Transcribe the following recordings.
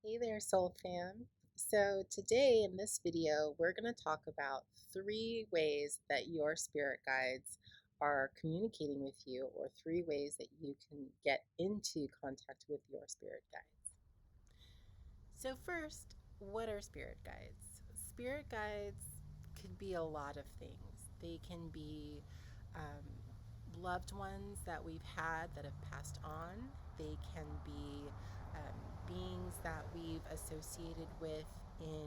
Hey there, Soul Fam. So, today in this video, we're going to talk about 3 ways that your spirit guides are communicating with you, or 3 ways that you can get into contact with your spirit guides. So, first, what are spirit guides? Spirit guides could be a lot of things. They can be loved ones that we've had that have passed on. They can be beings that we've associated with in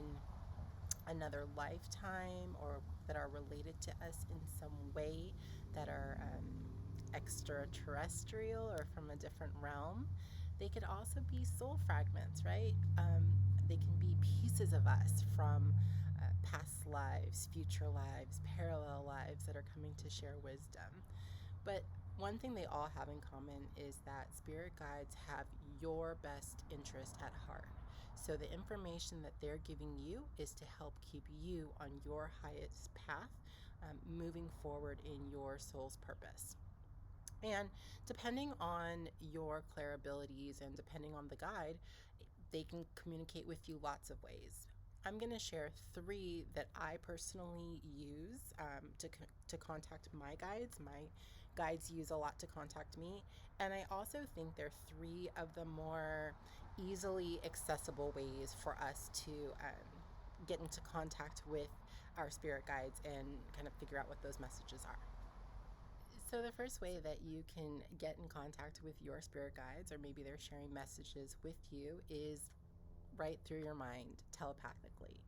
another lifetime or that are related to us in some way, that are extraterrestrial or from a different realm. They could also be soul fragments, right? They can be pieces of us from past lives, future lives, parallel lives that are coming to share wisdom. But one thing they all have in common is that spirit guides have your best interest at heart. So the information that they're giving you is to help keep you on your highest path, moving forward in your soul's purpose. And depending on your clair abilities and depending on the guide, they can communicate with you lots of ways. I'm going to share 3 that I personally use to contact my guides. My guides use a lot to contact me. And I also think they're 3 of the more easily accessible ways for us to get into contact with our spirit guides and kind of figure out what those messages are. So, the first way that you can get in contact with your spirit guides, or maybe they're sharing messages with you, is right through your mind telepathically.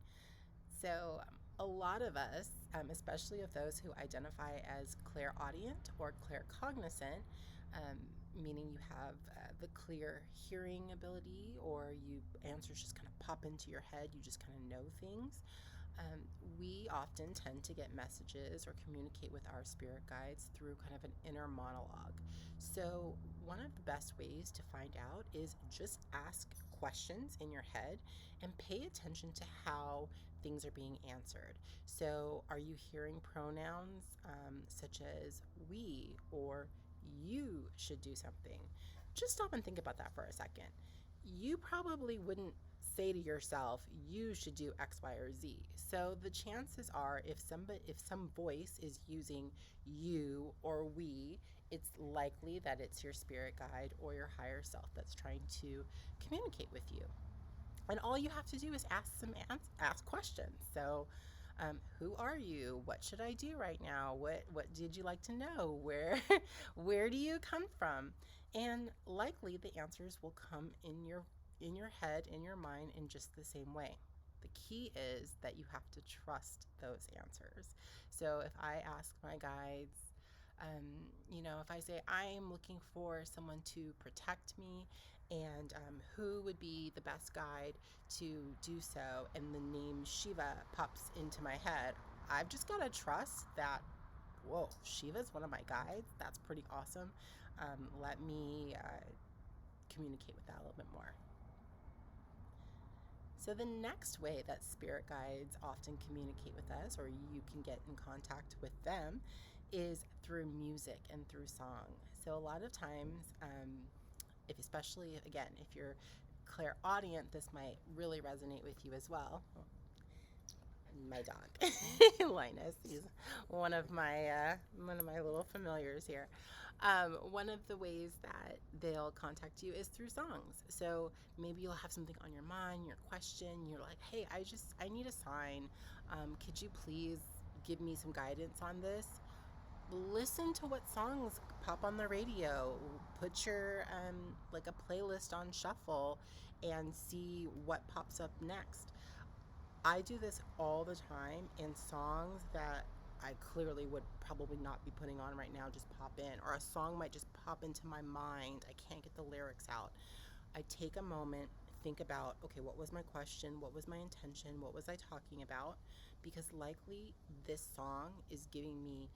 So, a lot of us, especially of those who identify as clairaudient or claircognizant, um, meaning you have the clear hearing ability, or you answers just kind of pop into your head, you just kind of know things. Um, we often tend to get messages or communicate with our spirit guides through kind of an inner monologue. So, one of the best ways to find out is just ask questions in your head and pay attention to how things are being answered. So, are you hearing pronouns such as we or you should do something? Just stop and think about that for a second. You probably wouldn't say to yourself, you should do X, Y, or Z. So the chances are, if some voice is using you or we, it's likely that it's your spirit guide or your higher self that's trying to communicate with you. And all you have to do is ask questions. So, who are you? What should I do right now? What did you like to know? Where where do you come from? And likely the answers will come in your head, in your mind, in just the same way. The key is that you have to trust those answers. So if I ask my guides, if I say I'm looking for someone to protect me, and who would be the best guide to do so, and the name Shiva pops into my head, I've just got to trust that, whoa, Shiva's one of my guides. That's pretty awesome. Let me communicate with that a little bit more. So, the next way that spirit guides often communicate with us, or you can get in contact with them, is through music and through song. So, a lot of times, if especially again, if you're clairaudient, this might really resonate with you as well. My dog, Linus, he's one of my little familiars here. One of the ways that they'll contact you is through songs. So maybe you'll have something on your mind, your question. You're like, hey, I need a sign. Could you please give me some guidance on this? Listen to what songs pop on the radio. Put your like a playlist on shuffle and see what pops up next. I do this all the time, and songs that I clearly would probably not be putting on right now just pop in, or a song might just pop into my mind. I can't get the lyrics out. I take a moment, think about, okay, what was my question? What was my intention? What was I talking about? Because likely this song is giving me,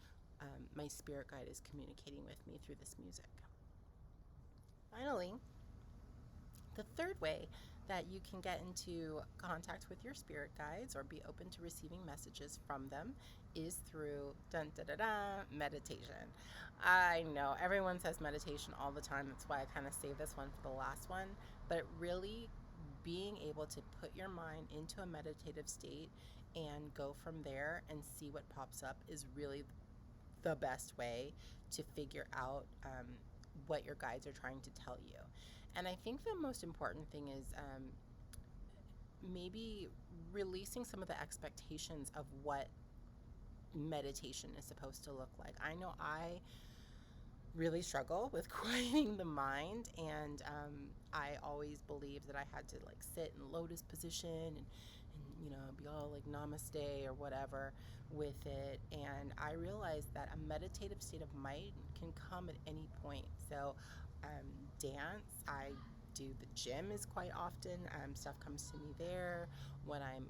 my spirit guide is communicating with me through this music. Finally, the third way that you can get into contact with your spirit guides or be open to receiving messages from them is through dun da da da meditation. I know everyone says meditation all the time. That's why I kind of save this one for the last one. But really, being able to put your mind into a meditative state and go from there and see what pops up is really the best way to figure out what your guides are trying to tell you. And I think the most important thing is maybe releasing some of the expectations of what meditation is supposed to look like. I know I really struggle with quieting the mind, and I always believed that I had to like sit in lotus position and be all like namaste or whatever with it. And I realized that a meditative state of mind can come at any point. So dance, I do the gym is quite often. Stuff comes to me there when I'm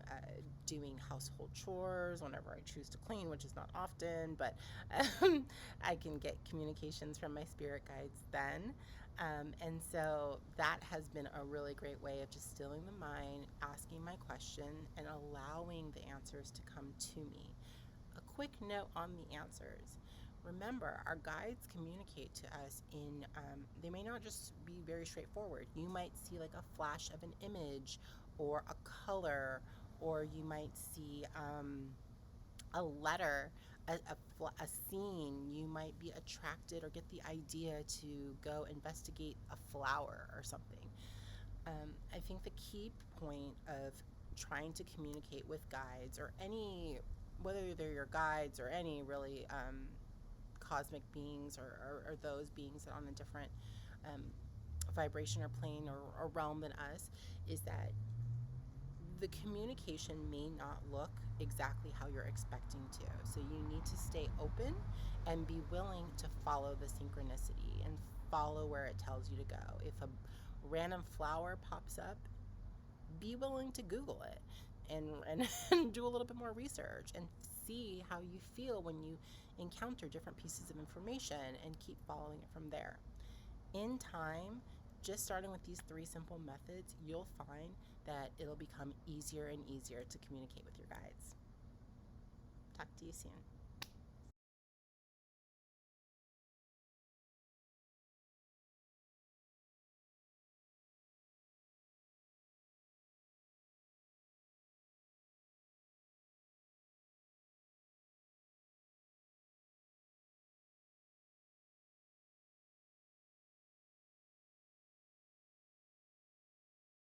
doing household chores, whenever I choose to clean, which is not often, but I can get communications from my spirit guides then. And so that has been a really great way of just stilling the mind, asking my question, and allowing the answers to come to me. A quick note on the answers. Remember, our guides communicate to us they may not just be very straightforward. You might see like a flash of an image or a color, or you might see a letter, a scene. You might be attracted or get the idea to go investigate a flower or something. I think the key point of trying to communicate with guides or whether they're your guides or any really cosmic beings or those beings on a different um, vibration or plane or realm than us, is that the communication may not look exactly how you're expecting to. So you need to stay open and be willing to follow the synchronicity and follow where it tells you to go. If a random flower pops up, be willing to Google it and do a little bit more research and see how you feel when you encounter different pieces of information and keep following it from there. In time, just starting with these 3 simple methods, you'll find that it'll become easier and easier to communicate with your guides. Talk to you soon.